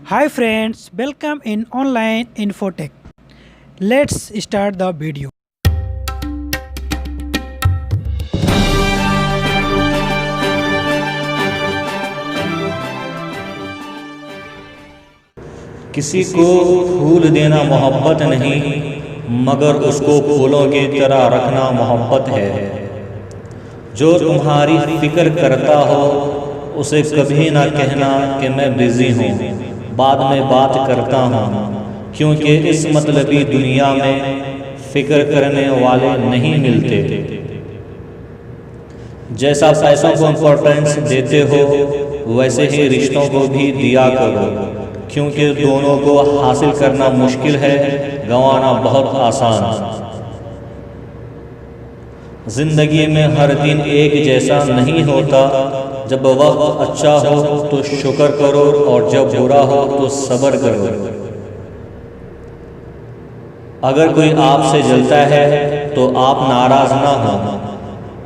Hi friends, welcome in online Infotech. Let's start the video. کسی کو پھول دینا محبت نہیں، مگر اس کو پھولوں کی طرح رکھنا محبت ہے۔ جو تمہاری فکر کرتا ہو اسے کبھی نہ کہنا کہ میں بزی ہوں، بعد میں بات کرتا ہوں، کیونکہ اس مطلبی دنیا میں فکر کرنے والے نہیں ملتے۔ جیسا پیسوں کو امپورٹنس دیتے ہو ویسے ہی رشتوں کو بھی دیا کرو، کیونکہ دونوں کو حاصل کرنا مشکل ہے، گنوانا بہت آسان۔ زندگی میں ہر دن ایک جیسا نہیں ہوتا، جب وقت اچھا ہو تو شکر کرو اور جب برا ہو تو صبر کرو۔ اگر کوئی آپ سے جلتا ہے تو آپ ناراض نہ ہوں،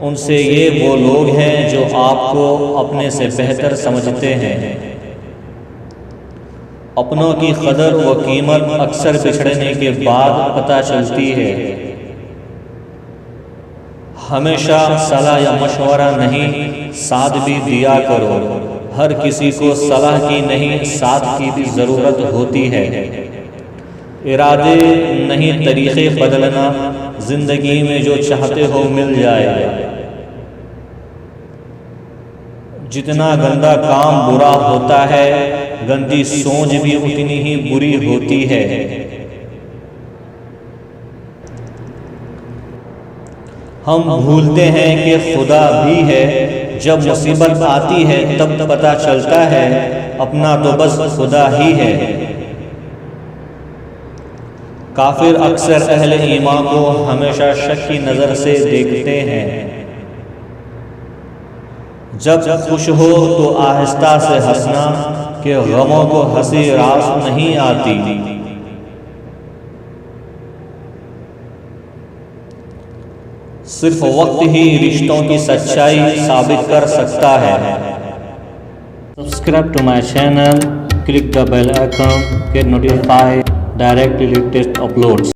ان سے یہ وہ لوگ ہیں جو آپ کو اپنے سے بہتر سمجھتے ہیں۔ اپنوں کی قدر و قیمت اکثر بچھڑنے کے بعد پتہ چلتی ہے۔ ہمیشہ صلاح یا مشورہ نہیں، ساتھ بھی دیا کرو۔ ہر کسی کو صلاح کی نہیں، ساتھ کی بھی ضرورت ہوتی ہے۔ ارادے نہیں طریقے بدلنا، زندگی میں جو چاہتے ہو مل جائے۔ جتنا گندا کام برا ہوتا ہے، گندی سوچ بھی اتنی ہی بری ہوتی ہے۔ ہم بھولتے ہیں کہ خدا بھی ہے، جب مصیبت آتی ہے تب پتہ چلتا ہے اپنا تو بس خدا ہی ہے۔ کافر اکثر اہل ایمان کو ہمیشہ شک کی نظر سے دیکھتے ہیں۔ جب خوش ہو تو آہستہ سے ہنسنا، کہ غموں کو ہنسی راست نہیں آتی۔ صرف وقت ہی رشتوں کی سچائی ثابت کر سکتا ہے۔ Subscribe to my channel, click the bell icon, get notified directly latest uploads.